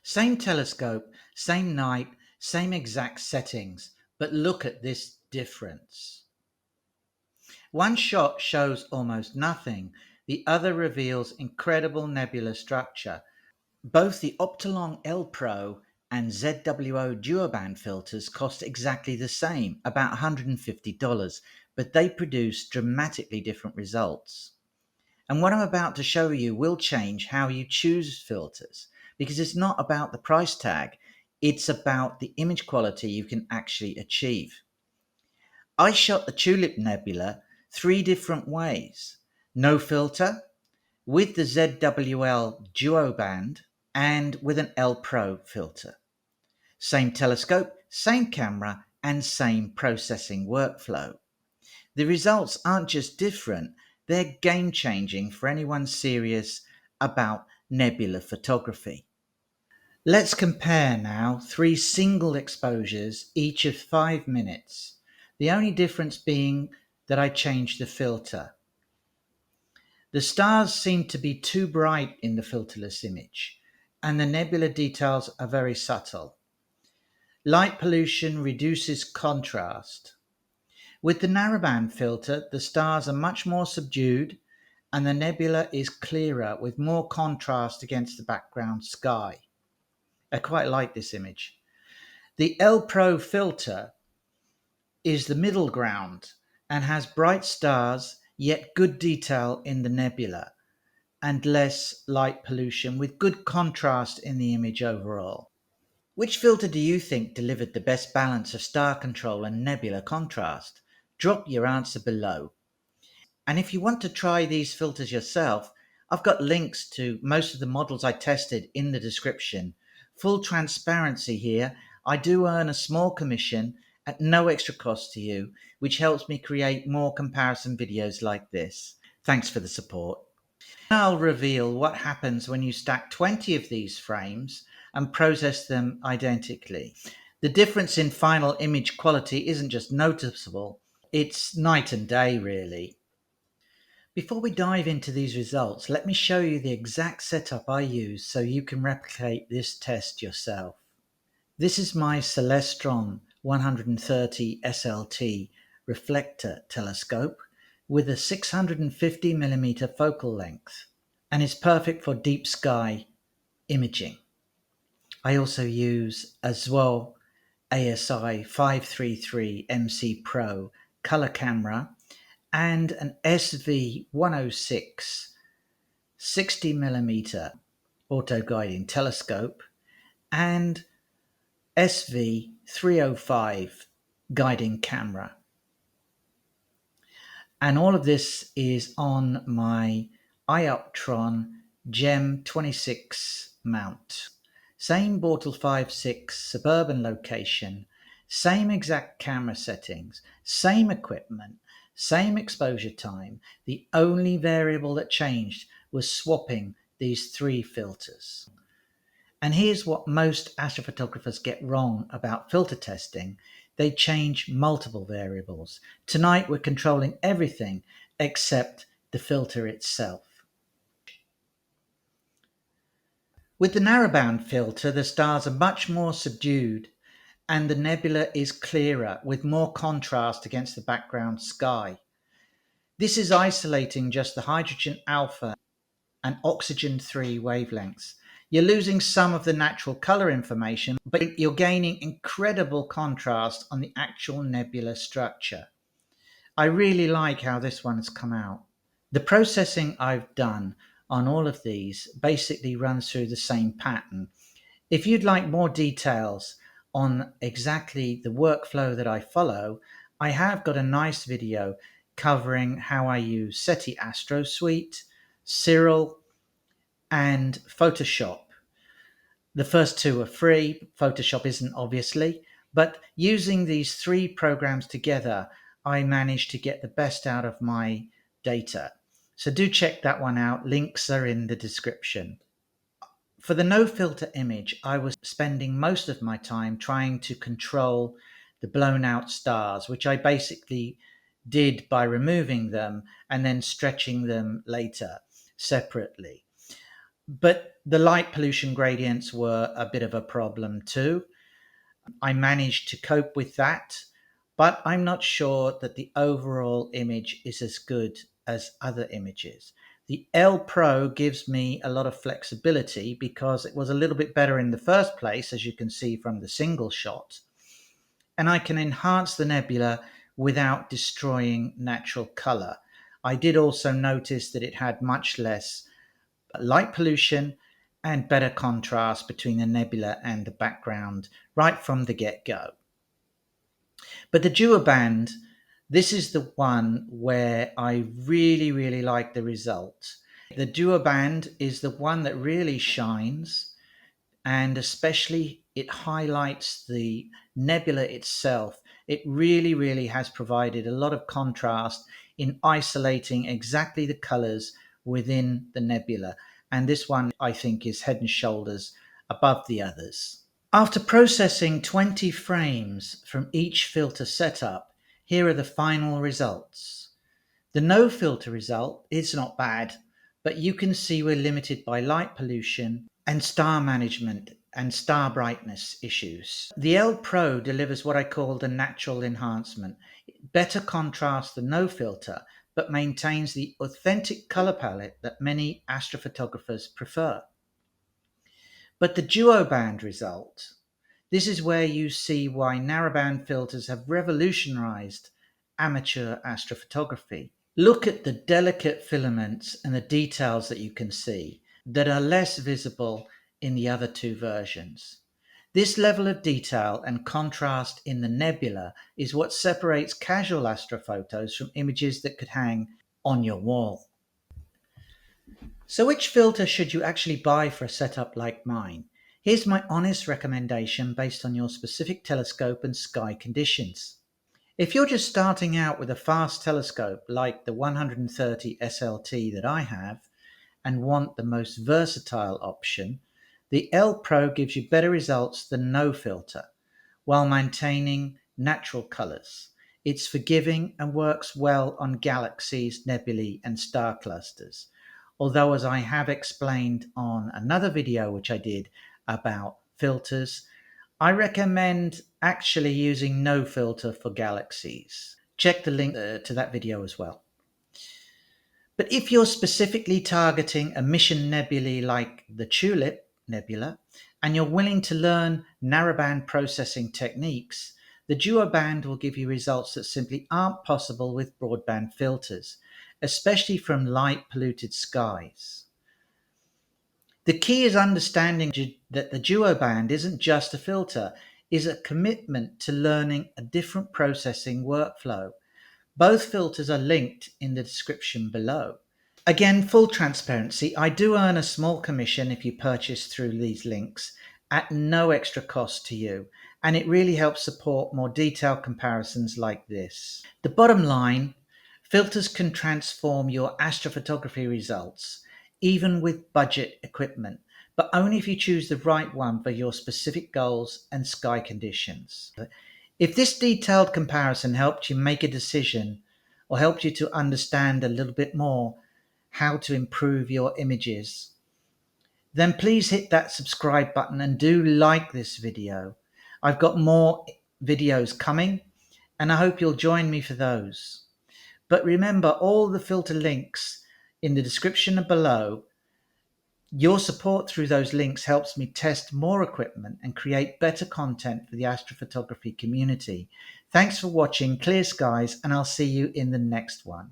Same telescope, same night, same exact settings, but look at this difference. One shot shows almost nothing, the other reveals incredible nebular structure. Both the Optolong L-Pro and ZWO Duoband filters cost exactly the same, about $150, but they produce dramatically different results. And what I'm about to show you will change how you choose filters, because it's not about the price tag, it's about the image quality you can actually achieve. I shot the Tulip Nebula 3 different ways: no filter, with the ZWL Duoband, and with an L-Pro filter. Same telescope, same camera, and same processing workflow. The results aren't just different, they're game-changing for anyone serious about nebula photography. Let's compare now 3 single exposures, each of 5 minutes. The only difference being that I changed the filter. The stars seem to be too bright in the filterless image, and the nebula details are very subtle. Light pollution reduces contrast. With the narrowband filter, the stars are much more subdued, and the nebula is clearer with more contrast against the background sky. I quite like this image. The L-Pro filter is the middle ground and has bright stars, yet good detail in the nebula, and less light pollution with good contrast in the image overall. Which filter do you think delivered the best balance of star control and nebula contrast? Drop your answer below. And if you want to try these filters yourself, I've got links to most of the models I tested in the description. Full transparency here, I do earn a small commission at no extra cost to you, which helps me create more comparison videos like this. Thanks for the support. I'll reveal what happens when you stack 20 of these frames and process them identically. The difference in final image quality isn't just noticeable, it's night and day really. Before we dive into these results, let me show you the exact setup I use so you can replicate this test yourself. This is my Celestron 130SLT reflector telescope with a 650mm focal length, and is perfect for deep sky imaging. I also use a ZWO ASI533MC Pro color camera and an SV106 60mm auto-guiding telescope and SV305 guiding camera. And all of this is on my Optolong Gem 26 mount. Same Bortle 5.6 suburban location, same exact camera settings, same equipment, same exposure time. The only variable that changed was swapping these 3 filters. And here's what most astrophotographers get wrong about filter testing. They change multiple variables. Tonight we're controlling everything except the filter itself. With the narrowband filter, the stars are much more subdued and the nebula is clearer with more contrast against the background sky. This is isolating just the hydrogen alpha and oxygen 3 wavelengths. You're losing some of the natural color information, but you're gaining incredible contrast on the actual nebula structure. I really like how this one has come out. The processing I've done on all of these basically runs through the same pattern. If you'd like more details on exactly the workflow that I follow, I have got a nice video covering how I use SETI Astro Suite, Cyril, and Photoshop. The first 2 are free. Photoshop isn't, obviously, but using these 3 programs together, I managed to get the best out of my data. So do check that one out. Links are in the description. For the no filter image, I was spending most of my time trying to control the blown out stars, which I basically did by removing them and then stretching them later separately. But the light pollution gradients were a bit of a problem too. I managed to cope with that, but I'm not sure that the overall image is as good as other images. The L-Pro gives me a lot of flexibility because it was a little bit better in the first place, as you can see from the single shot, and I can enhance the nebula without destroying natural color. I did also notice that it had much less light pollution and better contrast between the nebula and the background right from the get-go. But the Duoband, this is the one where I really like the result. The Duoband is the one that really shines, and especially it highlights the nebula itself. It really has provided a lot of contrast in isolating exactly the colors within the nebula. And this one, I think, is head and shoulders above the others. After processing 20 frames from each filter setup, here are the final results. The no filter result is not bad, but you can see we're limited by light pollution and star management and star brightness issues. The L-Pro delivers what I call the natural enhancement. It better contrasts the no filter, but maintains the authentic color palette that many astrophotographers prefer. But the Duoband result, this is where you see why narrowband filters have revolutionized amateur astrophotography. Look at the delicate filaments and the details that you can see that are less visible in the other two versions. This level of detail and contrast in the nebula is what separates casual astrophotos from images that could hang on your wall. So which filter should you actually buy for a setup like mine? Here's my honest recommendation based on your specific telescope and sky conditions. If you're just starting out with a fast telescope like the 130 SLT that I have and want the most versatile option, the L-Pro gives you better results than no filter while maintaining natural colors. It's forgiving and works well on galaxies, nebulae, and star clusters. Although, as I have explained on another video which I did about filters, I recommend actually using no filter for galaxies. Check the link to that video as well. But if you're specifically targeting emission nebulae like the Tulip Nebula, and you're willing to learn narrowband processing techniques, the Duoband will give you results that simply aren't possible with broadband filters, especially from light polluted skies. The key is understanding that the Duoband isn't just a filter, is a commitment to learning a different processing workflow. Both filters are linked in the description below. Again, full transparency, I do earn a small commission if you purchase through these links at no extra cost to you, and it really helps support more detailed comparisons like this. The bottom line, filters can transform your astrophotography results, even with budget equipment, but only if you choose the right one for your specific goals and sky conditions. If this detailed comparison helped you make a decision or helped you to understand a little bit more how to improve your images, then please hit that subscribe button and do like this video. I've got more videos coming and I hope you'll join me for those. But remember, all the filter links in the description below. Your support through those links helps me test more equipment and create better content for the astrophotography community. Thanks for watching, clear skies, and I'll see you in the next one.